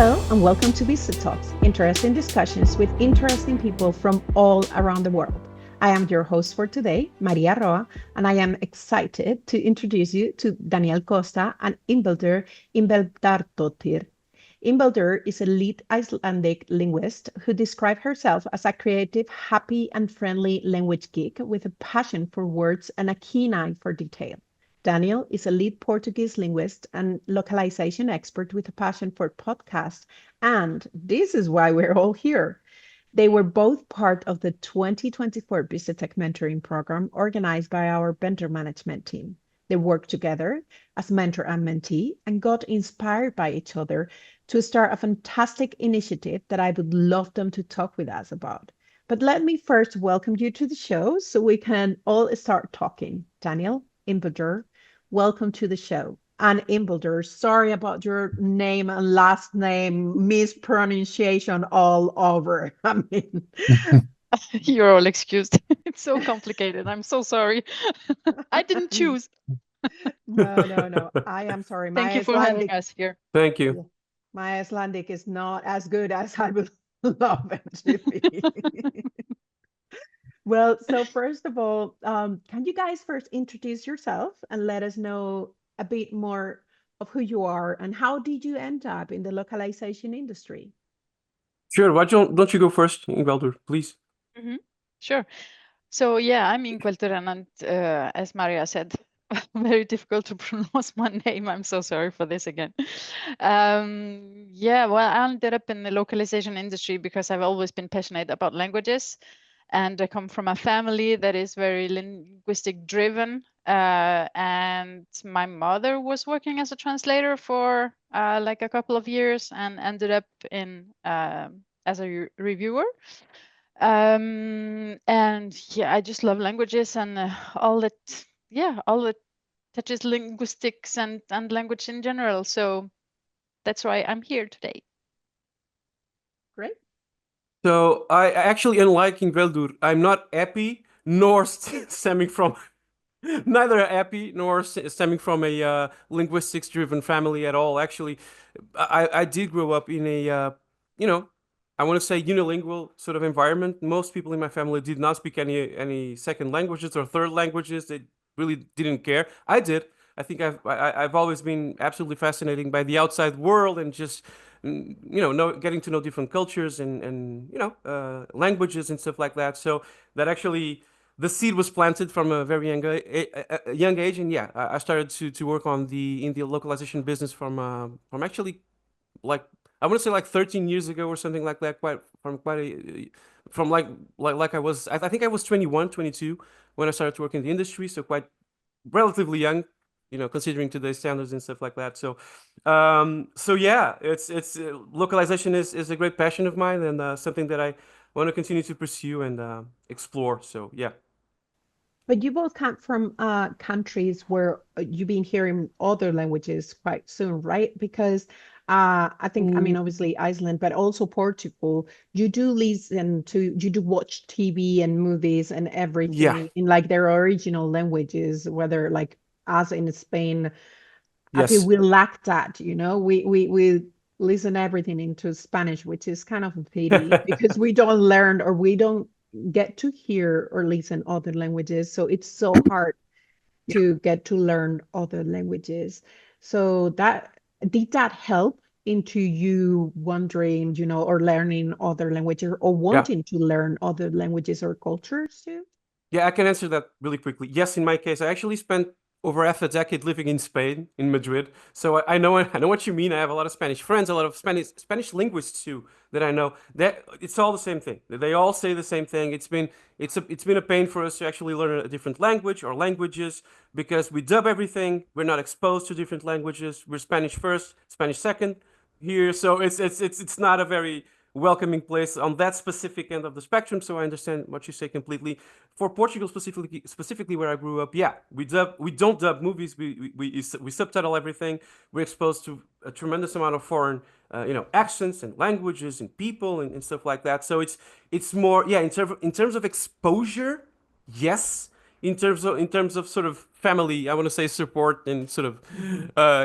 Hello, and welcome to VistaTalks, interesting discussions with interesting people from all around the world. I am your host for today, Maria Roa, and I am excited to introduce you to Daniel Costa and Ingveldur. Ingveldur is a lead Icelandic linguist who describes herself as a creative, happy, and friendly language geek with a passion for words and a keen eye for detail. Daniel is a lead Portuguese linguist and localization expert with a passion for podcasts, and this is why we're all here. They were both part of the 2024 Vistatec mentoring program organized by our vendor management team. They worked together as mentor and mentee and got inspired by each other to start a fantastic initiative that I would love them to talk with us about. But let me first welcome you to the show so we can all start talking. Daniel, Ingveldur, welcome to the show. And Ingveldur, sorry about your name and last name mispronunciation all over. I mean, You're all excused. It's so complicated. I'm so sorry. I didn't choose. no. I am sorry. Thank you for having us here. Thank you. My Icelandic is not as good as I would love it to be. Well, so first of all, can you guys first introduce yourself and let us know a bit more of who you are and how did you end up in the localization industry? Sure. Why don't you go first, Ingveldur, please? Sure. So yeah, I'm Ingveldur, and as Maria said, very difficult to pronounce my name. I'm so sorry for this again. Yeah, well, I ended up in the localization industry because I've always been passionate about languages. And I come from a family that is very linguistic driven. And my mother was working as a translator for like a couple of years and ended up in as a reviewer. And yeah, I just love languages and all that touches linguistics and language in general. So that's why I'm here today. Great. So I actually, unlike Ingveldur, I'm not happy nor stemming from neither happy nor stemming from a linguistics-driven family at all. Actually, I did grow up in a I want to say unilingual sort of environment. Most people in my family did not speak any second languages or third languages. They really didn't care. I did. I think I've always been absolutely fascinated by the outside world and just getting to know different cultures and languages and stuff like that. So that actually the seed was planted from a very young age, and yeah, I started to work on in the localization business from actually like I want to say like 13 years ago or something like that. I think I was 21, 22 when I started to work in the industry, so quite relatively young, considering today's standards and stuff like that. So yeah, it's localization is a great passion of mine and something that I want to continue to pursue and explore. So yeah. But you both come from countries where you've been hearing other languages quite soon, right? Because I think, I mean, obviously Iceland, but also Portugal, you do watch TV and movies and everything in like their original languages, whether like us in Spain, I feel Yes. we lack that, we listen everything into Spanish, which is kind of a pity because we don't learn or we don't get to hear or listen other languages. So it's so hard to get to learn other languages. So did that help into you wondering, or learning other languages or Yeah. wanting to learn other languages or cultures too? Yeah, I can answer that really quickly. Yes, in my case, I actually spent over half a decade living in Spain, in Madrid. So I know what you mean. I have a lot of Spanish friends, a lot of Spanish linguists too that I know. That it's all the same thing. They all say the same thing. It's been a pain for us to actually learn a different language or languages because we dub everything. We're not exposed to different languages. We're Spanish first, Spanish second here. So it's not a very welcoming place on that specific end of the spectrum. So I understand what you say completely. For Portugal specifically where I grew up, yeah, we don't dub movies. We subtitle everything. We're exposed to a tremendous amount of foreign accents and languages and people and stuff like that. So it's more, yeah, in terms of exposure, yes. In terms of sort of family, I want to say support and sort of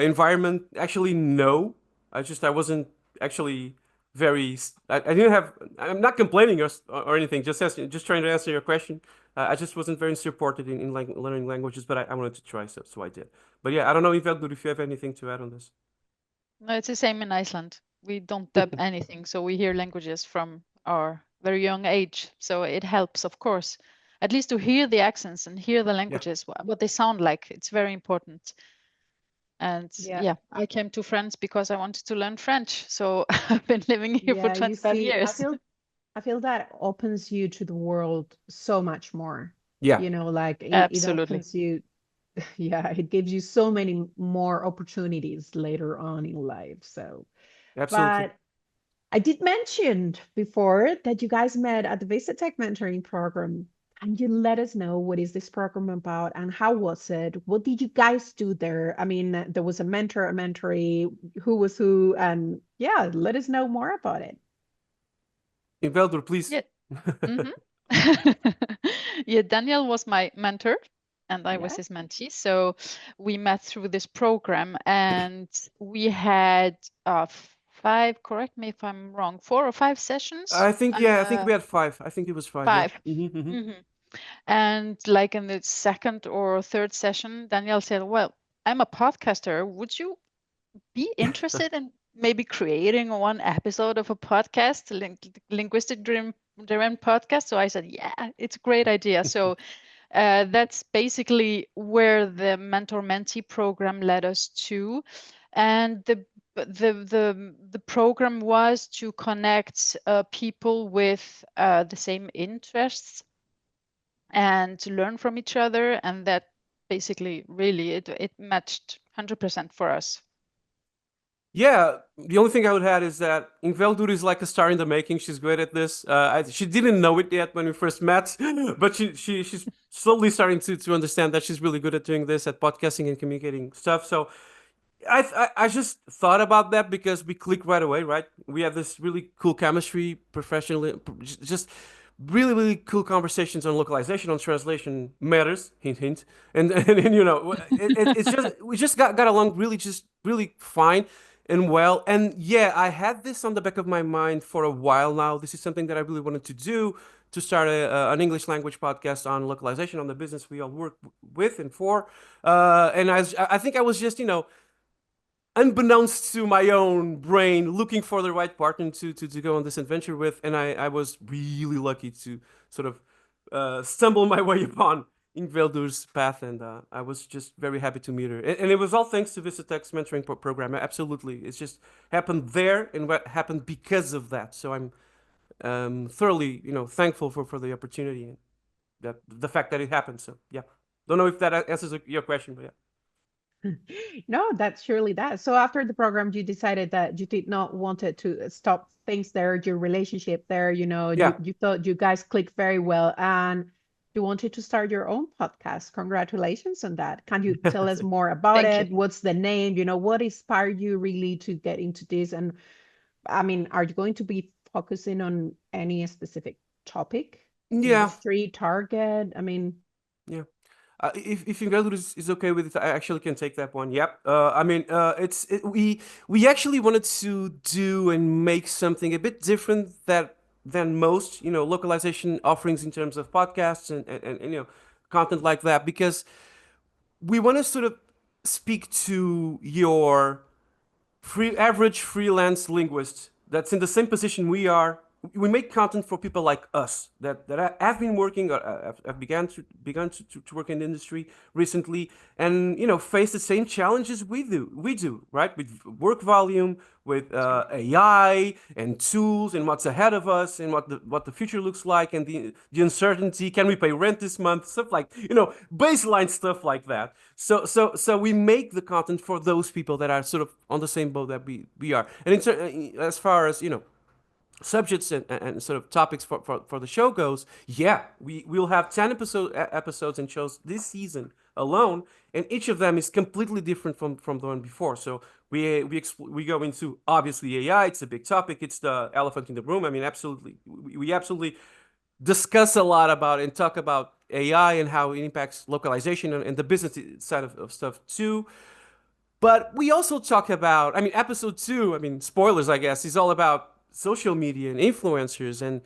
environment, actually no. I wasn't actually very. I didn't have. I'm not complaining or anything. Just trying to answer your question. I just wasn't very supported in learning languages, but I wanted to try, so I did. But yeah, I don't know, Ingveldur, if you have anything to add on this. No, it's the same in Iceland. We don't dub anything, so we hear languages from our very young age. So it helps, of course, at least to hear the accents and hear the languages, what they sound like. It's very important. And Yeah. I came to France because I wanted to learn French. So I've been living here for Yeah, you 25 see, years. I feel that opens you to the world so much more. Yeah, You know, like it Absolutely. opens you, yeah, it gives you so many more opportunities later on in life. So, absolutely. but I did mention before that you guys met at the Vistatec mentoring program. Can you let us know what is this program about and how was it? What did you guys do there? I mean, there was a mentor, a mentee, who was who, and yeah, let us know more about it. Ingveldur, please. Yeah. Mm-hmm. Yeah, Daniel was my mentor and I was Yeah. his mentee. So we met through this program and we had five, correct me if I'm wrong, 4 or 5 sessions. I think we had 5. I think it was 5. Yeah. 5. Mm-hmm. And like in the second or third session, Daniel said, well, I'm a podcaster. Would you be interested in maybe creating one episode of a podcast, linguistic driven podcast? So I said, yeah, it's a great idea. So that's basically where the mentor mentee program led us to. And the program was to connect people with the same interests and to learn from each other, and that basically really it matched 100% for us. Yeah, the only thing I would add is that Ingveldur is like a star in the making. She's great at this. She didn't know it yet when we first met, but she's slowly starting to understand that she's really good at doing this, at podcasting and communicating stuff. So I just thought about that because we clicked right away, right? We have this really cool chemistry, professionally, just really cool conversations on localization, on translation matters, hint hint, and you know, it's just we just got along really fine and well. And yeah, I had this on the back of my mind for a while now. This is something that I really wanted to do, to start an English language podcast on localization, on the business we all work with and for. And I think I was just, unbeknownst to my own brain, looking for the right partner to go on this adventure with. And I was really lucky to sort of stumble my way upon Ingveldur's path. And I was just very happy to meet her. And it was all thanks to Vistatec's mentoring program. Absolutely. It's just happened there and what happened because of that. So I'm thoroughly, thankful for the opportunity and the fact that it happened. So yeah. Don't know if that answers your question, but yeah. No, that surely does. So after the program, you decided that you did not want it to stop things there, your relationship there, Yeah. you thought you guys clicked very well and you wanted to start your own podcast. Congratulations on that. Can you tell us more about Thank it? you. What's the name? What inspired you really to get into this? And I mean, are you going to be focusing on any specific topic, Yeah. industry, target? I mean, Yeah. If Ingveldur is okay with it, I actually can take that one. Yep. I mean, we actually wanted to do and make something a bit different than most, localization offerings in terms of podcasts and content like that, because we want to sort of speak to your average freelance linguist that's in the same position we are. We make content for people like us that have been working or have begun to work in the industry recently, and face the same challenges we do, right, with work volume, with AI and tools, and what's ahead of us, and what the future looks like, and the uncertainty. Can we pay rent this month? Stuff like baseline stuff like that. So we make the content for those people that are sort of on the same boat that we are. And as far as subjects and sort of topics for the show goes, yeah, we'll have 10 episodes and shows this season alone, and each of them is completely different from the one before. So we go into, obviously, AI. It's a big topic. It's the elephant in the room. I mean, absolutely, we absolutely discuss a lot about and talk about AI and how it impacts localization and the business side of stuff too. But we also talk about, I mean, episode 2, I mean, spoilers, I guess, is all about social media and influencers and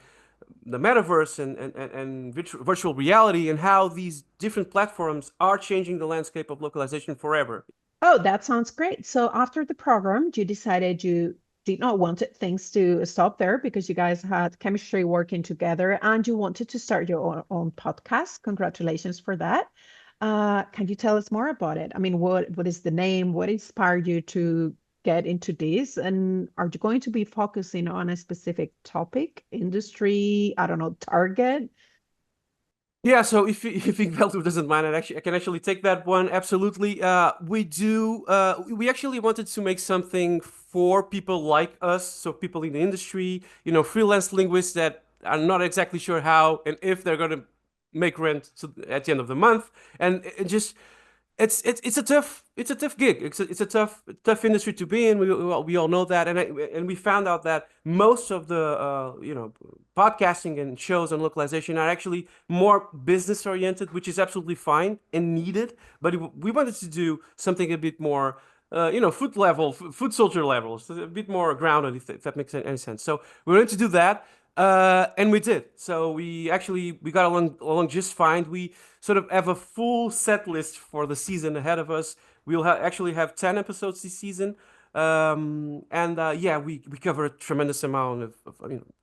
the metaverse and virtual reality and how these different platforms are changing the landscape of localization forever. Oh, that sounds great. So after the program, you decided you did not want things to stop there because you guys had chemistry working together and you wanted to start your own podcast. Congratulations for that. Can you tell us more about it? I mean, what is the name? What inspired you to get into this? And are you going to be focusing on a specific topic, industry, I don't know, target? Yeah, so if Ingveldur doesn't mind, I can actually take that one. Absolutely. We actually wanted to make something for people like us, so people in the industry, freelance linguists that are not exactly sure how and if they're going to make rent at the end of the month, and it just it's a tough gig. It's a tough industry to be in. We all know that, and we found out that most of the podcasting and shows on localization are actually more business oriented, which is absolutely fine and needed. But we wanted to do something a bit more foot soldier level, so a bit more grounded, if that makes any sense. So we wanted to do that, and we did. So we got along just fine. We sort of have a full set list for the season ahead of us. We'll actually have 10 episodes this season. We cover a tremendous amount of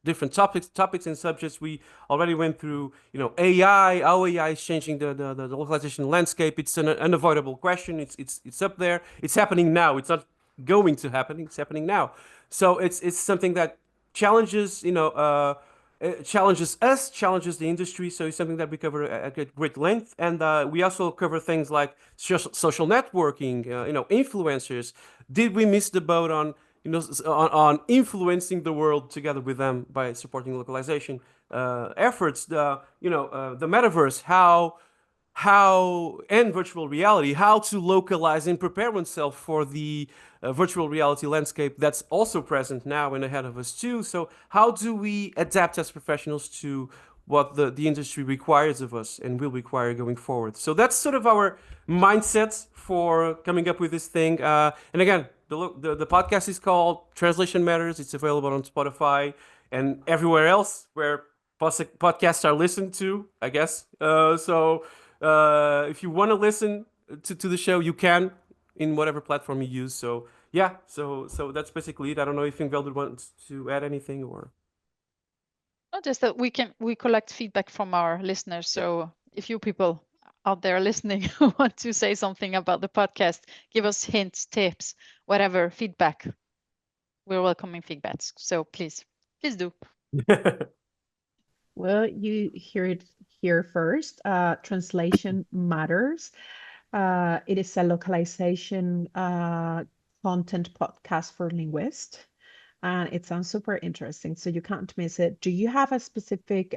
different topics and subjects. We already went through AI, how AI is changing the localization landscape. It's an unavoidable question. It's up there. It's happening now. It's not going to happen. It's happening now. So it's something that challenges it challenges us, challenges the industry. So it's something that we cover at great length. And we also cover things like social networking, influencers. Did we miss the boat on, on influencing the world together with them by supporting localization efforts? The metaverse, and virtual reality, how to localize and prepare oneself for the virtual reality landscape that's also present now and ahead of us too. So how do we adapt as professionals to what the industry requires of us and will require going forward? So that's sort of our mindset for coming up with this thing. And again, the podcast is called Translation Matters. It's available on Spotify and everywhere else where podcasts are listened to, I guess. If you want to listen to the show, you can in whatever platform you use. So yeah, so that's basically it. I don't know if Ingveldur wants to add anything or. Not just that we collect feedback from our listeners. So if you people out there listening who want to say something about the podcast, give us hints, tips, whatever feedback. We're welcoming feedbacks. So please do. Well, you hear it here first. Translation matters. It is a localization content podcast for linguists, and it sounds super interesting. So you can't miss it. Do you have a specific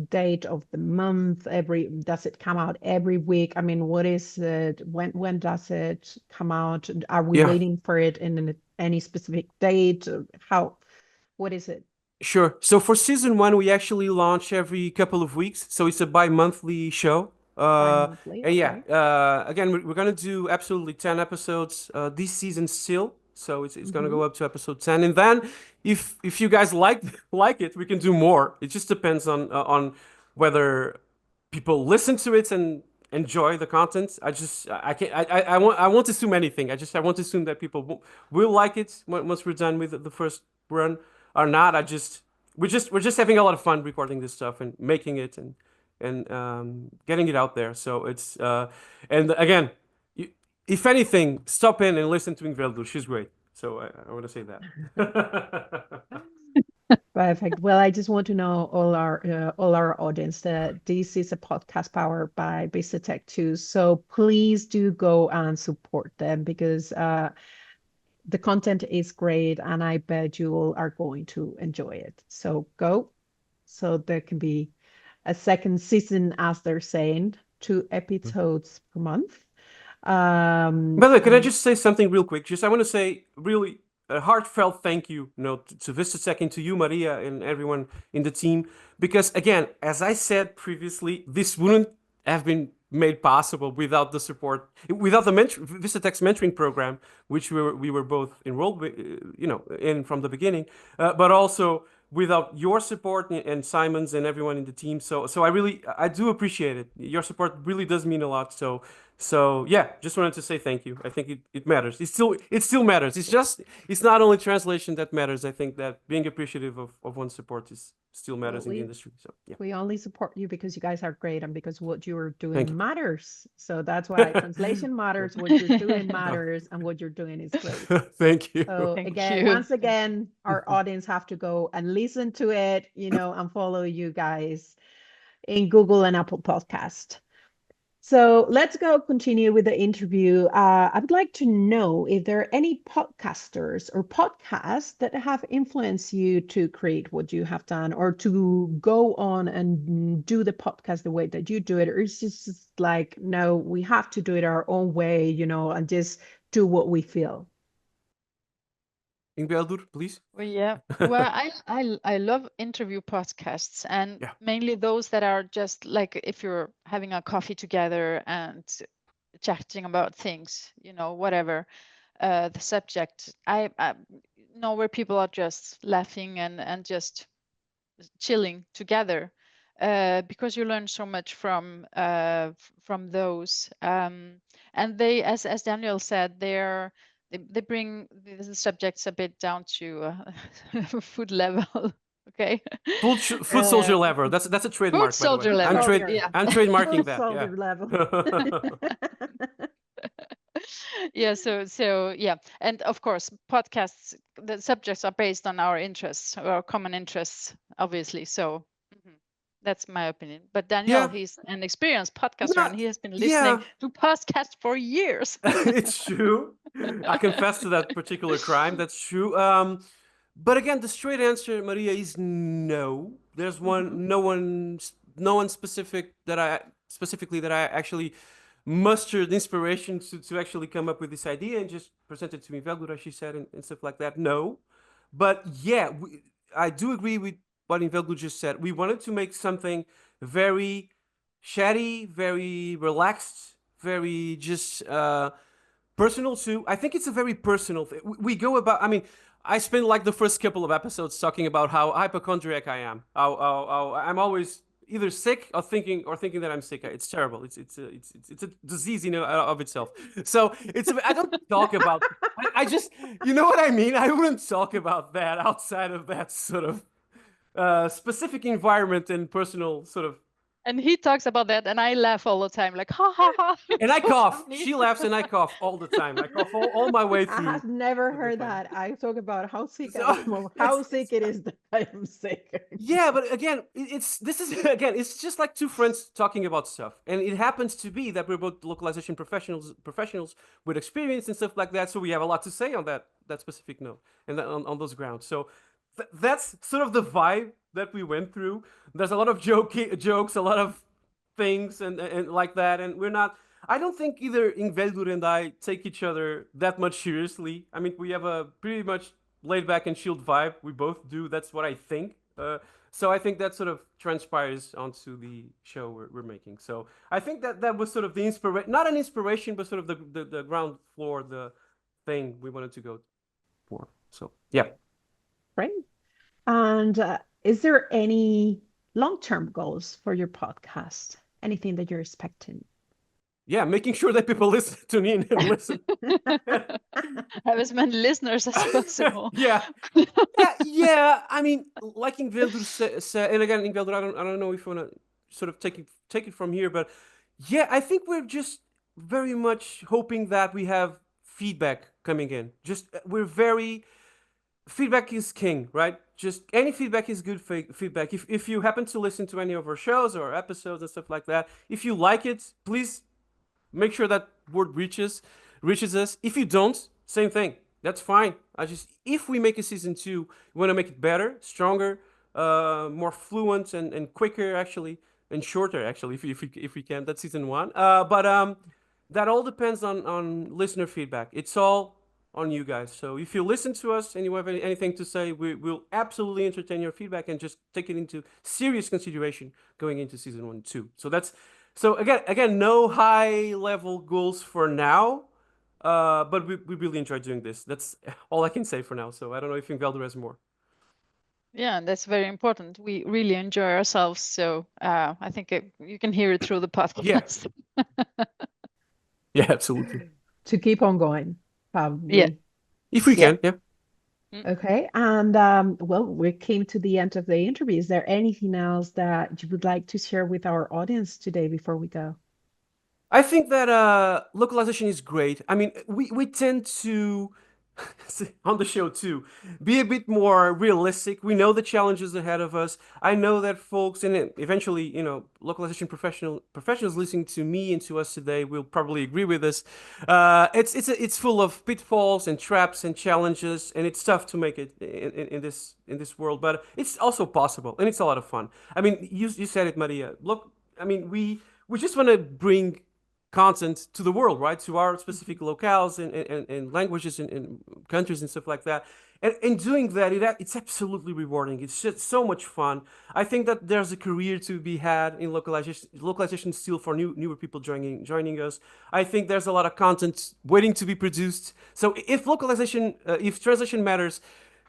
date of the month? Does it come out every week? I mean, what is it? When does it come out? Are we waiting for it in any specific date? What is it? Sure. So for season 1, we actually launch every couple of weeks. So it's a bi-monthly show. Bi-monthly, and yeah, again, we're gonna do absolutely 10 episodes this season still. So it's gonna go up to episode 10, and then if you guys like it, we can do more. It just depends on whether people listen to it and enjoy the content. I won't assume anything. I won't assume that people will like it once we're done with the first run or not. We're just having a lot of fun recording this stuff and making it and getting it out there. So it's and again, if anything, stop in and listen to Ingveldur. She's great. So I want to say that. Perfect. Well, I just want to know all our audience that this is a podcast powered by Vistatec too. So please do go and support them because the content is great, and I bet you all are going to enjoy it. So go, so there can be a second season, as they're saying, 2 episodes per month. By the way, can I just say something real quick? I want to say really a heartfelt thank you, to Vistatec and to you, Maria, and everyone in the team. Because again, as I said previously, this wouldn't have been made possible without the support, without the Vistatec's mentoring program, which we were both enrolled with, in from the beginning, but also without your support and Simon's and everyone in the team. So I do appreciate it. Your support really does mean a lot. So yeah, just wanted to say thank you. I think it matters. It still matters. It's not only translation that matters. I think that being appreciative of one's support still matters in the industry. So yeah. We only support you because you guys are great and because what you're doing Thank you. matters. So that's why translation matters, what you're doing matters, and what you're doing is great. Thank you. So once again, our audience have to go and listen to it, and follow you guys in Google and Apple Podcast. So let's continue with the interview. I would like to know if there are any podcasters or podcasts that have influenced you to create what you have done, or to go on and do the podcast the way that you do it, or it's just like, no, we have to do it our own way, and just do what we feel. Ingveldur, please. Well, yeah. Well, I love interview podcasts, and mainly those that are just like if you're having a coffee together and chatting about things, whatever the subject. I know where people are just laughing and just chilling together, because you learn so much from those. And they, as Daniel said, they bring the subjects a bit down to food level. Okay. Food soldier level. That's a trademark. Food soldier level. I'm trademarking that. Soldier level. Yeah. So yeah, and of course, podcasts. The subjects are based on our interests, our common interests, obviously. So. That's my opinion. But Daniel, he's an experienced podcaster, and he has been listening to podcasts for years. It's true. I confess to that particular crime. That's true. But again, the straight answer, Maria, is no. There's no one specifically that I actually mustered inspiration to actually come up with this idea and just present it to Ingveldur, as she said, and stuff like that. No. But yeah, I do agree with what Ingveldur just said. We wanted to make something very chatty, very relaxed, very just personal too. I think it's a very personal thing. We go about, I spent like the first couple of episodes talking about how hypochondriac I am. How I'm always either sick or thinking that I'm sick. It's terrible. It's a disease of itself. So I don't talk about. I just, you know what I mean. I wouldn't talk about that outside of that sort of specific environment and personal sort of. And he talks about that, and I laugh all the time, like ha ha ha. And I cough. She laughs, and I cough all the time. I cough all my way through. I have never heard that. I talk about how sick I am, how sick it is that I am sick. Yeah, but again, it's just like two friends talking about stuff, and it happens to be that we're both localization professionals with experience and stuff like that. So we have a lot to say on that specific note and on those grounds. So that's sort of the vibe that we went through. There's a lot of jokes, a lot of things and like that. And I don't think either Ingveldur and I take each other that much seriously. We have a pretty much laid back and chilled vibe. We both do. That's what I think. So I think that sort of transpires onto the show we're making. So I think that was sort of the inspiration, not an inspiration, but sort of the ground floor, the thing we wanted to go for. So yeah. Great. And is there any long-term goals for your podcast? Anything that you're expecting? Yeah, making sure that people tune in and listen. Have as many listeners as possible. Yeah. Like Ingveldur said, and again, Ingveldur, I don't know if you want to sort of take it from here, but yeah, I think we're just very much hoping that we have feedback coming in. Feedback is king, right? Just any feedback is good feedback. If you happen to listen to any of our shows or episodes and stuff like that, if you like it, please make sure that word reaches us. If you don't, same thing. That's fine. If we make a season 2, we want to make it better, stronger, more fluent and quicker actually, and shorter actually, if we can. That's season 1. But that all depends on listener feedback. It's all on you guys. So if you listen to us and you have anything to say, we'll absolutely entertain your feedback and just take it into serious consideration going into season 1 and 2. So that's So again, no high level goals for now, but we really enjoy doing this. That's all I can say for now. So I don't know if Ingveldur has more. Yeah, that's very important. We really enjoy ourselves, so I think you can hear it through the podcast. Yeah, absolutely. To keep on going, probably. Yeah. If we Yeah. can, yeah. Okay. And well, we came to the end of the interview. Is there anything else that you would like to share with our audience today before we go? I think that localization is great. I mean, we tend to on the show too be a bit more realistic. We know the challenges ahead of us. I know that folks and eventually, localization professionals listening to me and to us today will probably agree with us. It's full of pitfalls and traps and challenges, and it's tough to make it in this world. But it's also possible, and it's a lot of fun. I mean, you said it, Maria. Look, I mean, we just want to bring content to the world, right? To our specific locales and languages and countries and stuff like that. And in doing that, it's absolutely rewarding. It's just so much fun. I think that there's a career to be had in localization still for newer people joining us. I think there's a lot of content waiting to be produced. So if translation matters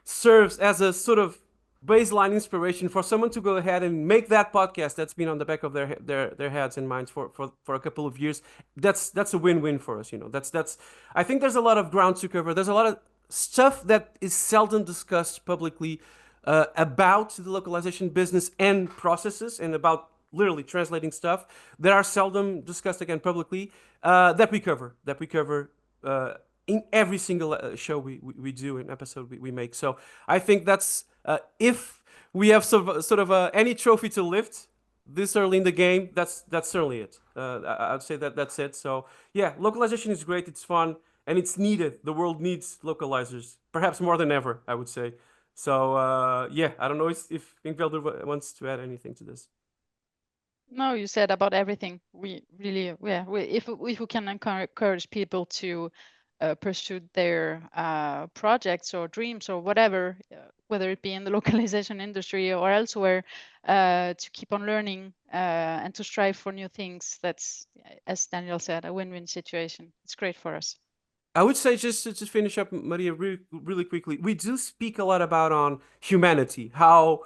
serves as a sort of baseline inspiration for someone to go ahead and make that podcast that's been on the back of their heads and minds for a couple of years, that's a win-win for us. That's I think there's a lot of ground to cover. There's a lot of stuff that is seldom discussed publicly about the localization business and processes, and about literally translating stuff that are seldom discussed again publicly, that we cover in every single show we do, an episode we make. So I think that's if we have sort of any trophy to lift this early in the game, that's certainly it. I'd say that's it. So yeah, localization is great. It's fun and it's needed. The world needs localizers, perhaps more than ever, I would say. So yeah, I don't know if Ingveldur wants to add anything to this. No, you said about everything. We really, if we can encourage people to pursue their projects or dreams or whatever, whether it be in the localization industry or elsewhere, to keep on learning and to strive for new things. That's, as Daniel said, a win-win situation. It's great for us. I would say, just to finish up, Maria, really quickly, we do speak a lot about on humanity, how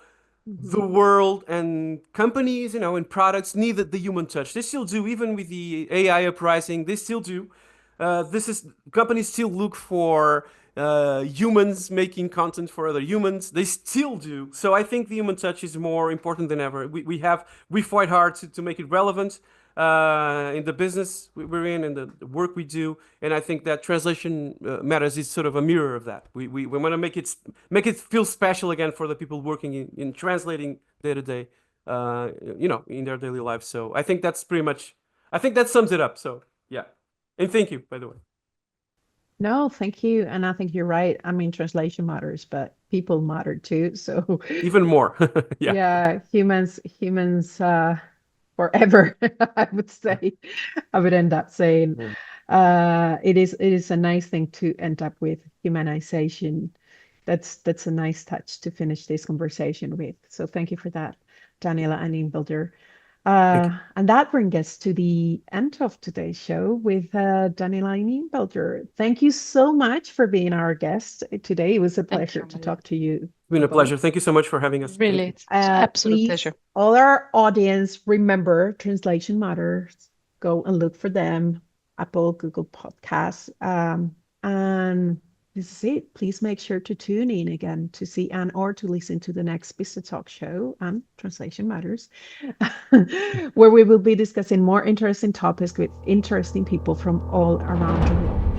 the world and companies, and products need the human touch. They still do, even with the AI uprising. They still do. Companies still look for humans making content for other humans. They still do. So I think the human touch is more important than ever. We fight hard to make it relevant in the business we're in and the work we do. And I think that translation matters is sort of a mirror of that. We want to make it feel special again for the people working in translating day to day, in their daily lives. So I think that sums it up. So yeah. And thank you, by the way. No, thank you. And I think you're right. I mean, translation matters, but people matter too. So even more. Yeah, humans forever, I would say. I would end up saying it is a nice thing to end up with, humanization. That's a nice touch to finish this conversation with. So thank you for that, Daniela and Ingveldur. And that brings us to the end of today's show with Daniela and Ingveldur. Thank you so much for being our guest today. It was a pleasure to talk to you. It's been a pleasure. Thank you so much for having us. Really, it's an absolute please, pleasure. All our audience, remember, translation matters. Go and look for them, Apple, Google Podcasts. And this is it. Please make sure to tune in again to see or to listen to the next VistaTalks show on Translation Matters, where we will be discussing more interesting topics with interesting people from all around the world.